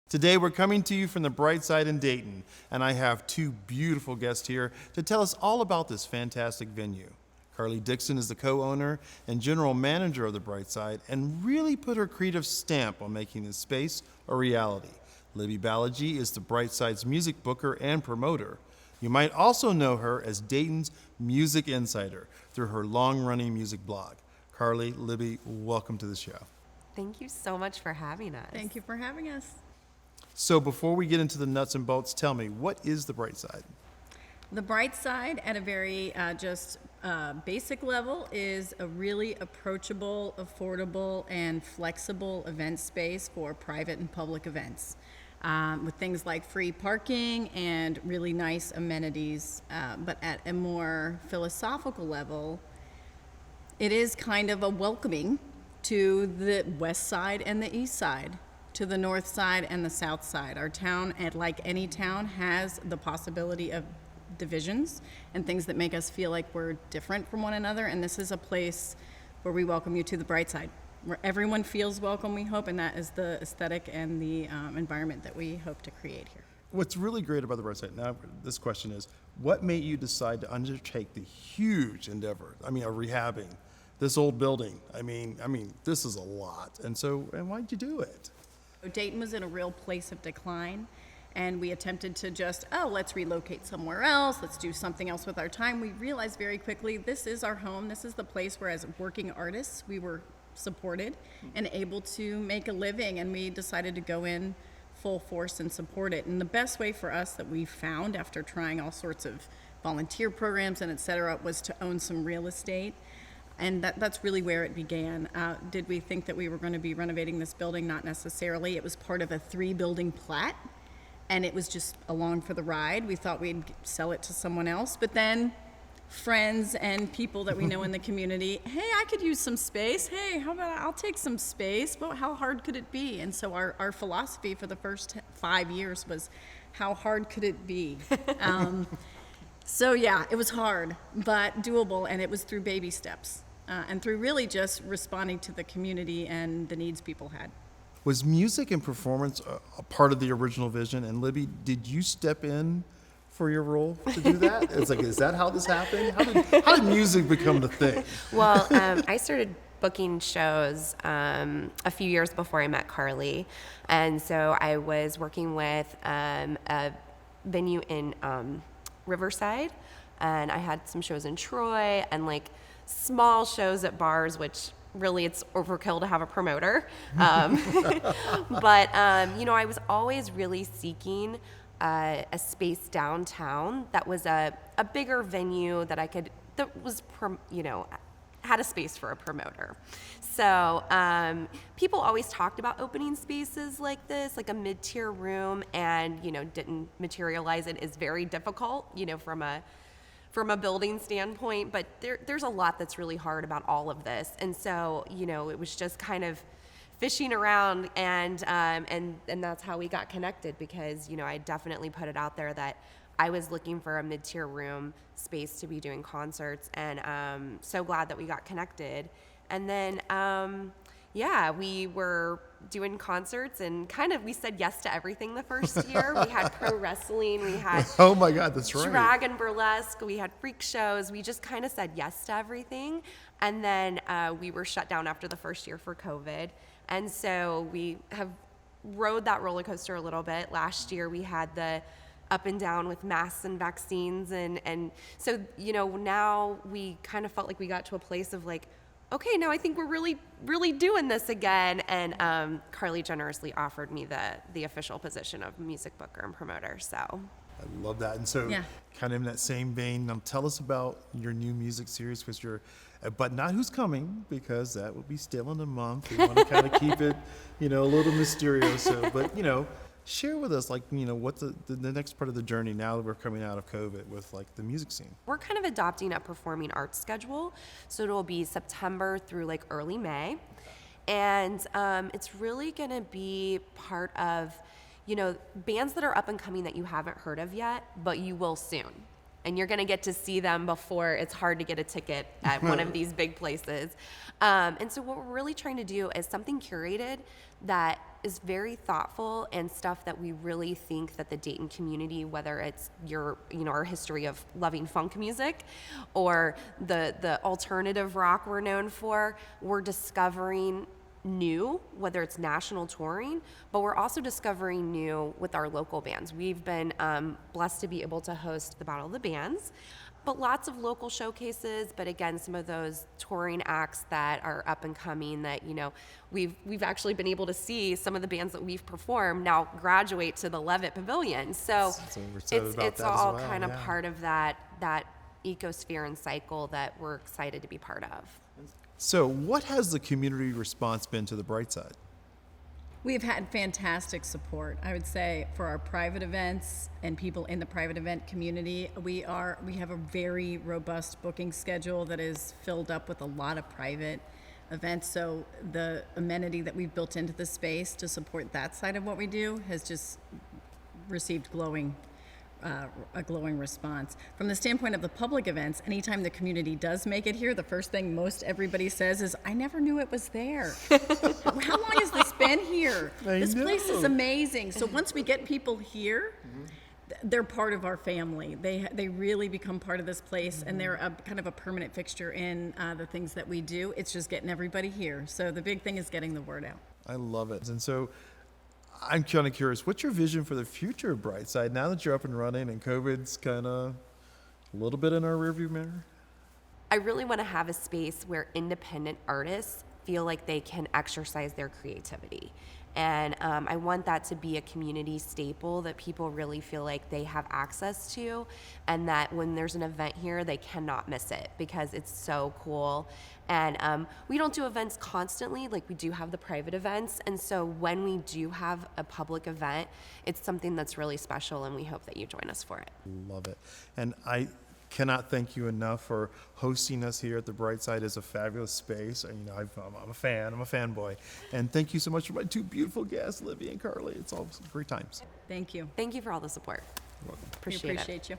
Today we're coming to you from the Brightside in Dayton, and I have two beautiful guests here to tell us all about this fantastic venue. Carly Dixon is the co-owner and general manager of the Brightside and really put her creative stamp on making this space a reality. Libby Balaji is the Brightside's music booker and promoter. You might also know her as Dayton's music insider through her long-running music blog. Carly, Libby, welcome to the show. Thank you so much for having us. Thank you for having us. So before we get into the nuts and bolts, tell me, what is the Brightside? The Brightside, at a very basic level, is a really approachable, affordable, and flexible event space for private and public events, with things like free parking and really nice amenities. But at a more philosophical level, it is kind of a welcoming to the west side and the east side, to the north side and the south side. Our town, like any town, has the possibility of divisions and things that make us feel like we're different from one another, and this is a place where we welcome you to the bright side, where everyone feels welcome, we hope, and that is the aesthetic and the environment that we hope to create here. What's really great about the Brightside, now this question is, what made you decide to undertake the huge endeavor, of rehabbing this old building? I mean, this is a lot, and why'd you do it? Dayton was in a real place of decline, and we attempted to let's relocate somewhere else, let's do something else with our time. We realized very quickly, this is our home, this is the place where as working artists we were supported and able to make a living, and we decided to go in full force and support it. And the best way for us that we found, after trying all sorts of volunteer programs and et cetera, was to own some real estate. And that's really where it began. Did we think that we were going to be renovating this building? Not necessarily. It was part of a 3-building plat, and it was just along for the ride. We thought we'd sell it to someone else, but then friends and people that we know in the community, hey, I could use some space. Hey, how about I'll take some space? Well, how hard could it be? And so our philosophy for the first 5 years was, how hard could it be? So yeah, it was hard, but doable, and it was through baby steps. And through really just responding to the community and the needs people had. Was music and performance a part of the original vision? And Libby, did you step in for your role to do that? It's like, is that how this happened? How did music become the thing? Well, I started booking shows a few years before I met Carly. And so I was working with a venue in Riverside, and I had some shows in Troy and small shows at bars, which really it's overkill to have a promoter. But I was always really seeking a space downtown that was a bigger venue that had a space for a promoter. So people always talked about opening spaces like this, like a mid-tier room, and didn't materialize. It is very difficult, from a building standpoint, but there's a lot that's really hard about all of this. And so, it was just kind of fishing around, and that's how we got connected, because, I definitely put it out there that I was looking for a mid-tier room space to be doing concerts, and so glad that we got connected. And then, we were doing concerts, and we said yes to everything the first year. We had pro wrestling, we had oh my God, that's right, drag and burlesque, we had freak shows. We just kind of said yes to everything. And then we were shut down after the first year for COVID. And so we have rode that roller coaster a little bit. Last year we had the up and down with masks and vaccines. And so, now we kind of felt like we got to a place of okay, now I think we're really, really doing this again. And Carly generously offered me the official position of music booker and promoter. So I love that. And so, yeah. Kind of in that same vein, now tell us about your new music series, because but not who's coming, because that will be still in a month. We want to kind of keep it, a little mysterious. So, but share with us, what's the next part of the journey now that we're coming out of COVID with the music scene? We're kind of adopting a performing arts schedule. So it'll be September through early May. And it's really going to be part of, bands that are up and coming that you haven't heard of yet, but you will soon. and you're going to get to see them before it's hard to get a ticket at one of these big places. And so what we're really trying to do is something curated that is very thoughtful and stuff that we really think that the Dayton community, whether it's our history of loving funk music or the alternative rock we're known for, we're discovering new, whether it's national touring, but we're also discovering new with our local bands. We've been blessed to be able to host the Battle of the Bands, but lots of local showcases, but again, some of those touring acts that are up and coming that, we've actually been able to see some of the bands that we've performed now graduate to the Levitt Pavilion. So it's all kind of part of that ecosphere and cycle that we're excited to be part of. So what has the community response been to the Brightside? We've had fantastic support. I would say for our private events and people in the private event community, we have a very robust booking schedule that is filled up with a lot of private events. So the amenity that we've built into the space to support that side of what we do has just received a glowing response. From the standpoint of the public events, anytime the community does make it here, the first thing most everybody says is, I never knew it was there. How long has this been here? This place is amazing. So once we get people here, they're part of our family. They really become part of this place, and they're kind of a permanent fixture in the things that we do. It's just getting everybody here. So the big thing is getting the word out. I love it. And so I'm kind of curious, what's your vision for the future of Brightside now that you're up and running and COVID's kind of a little bit in our rearview mirror? I really want to have a space where independent artists feel like they can exercise their creativity. And I want that to be a community staple that people really feel like they have access to, and that when there's an event here, they cannot miss it because it's so cool. And we don't do events constantly, like we do have the private events. And so when we do have a public event, it's something that's really special, and we hope that you join us for it. Love it. And I cannot thank you enough for hosting us here at the Brightside. Is a fabulous space. And, I'm a fan. I'm a fanboy. And thank you so much for my two beautiful guests, Livy and Carly. It's all great times. Thank you. Thank you for all the support. You're welcome. Appreciate We it. appreciate you.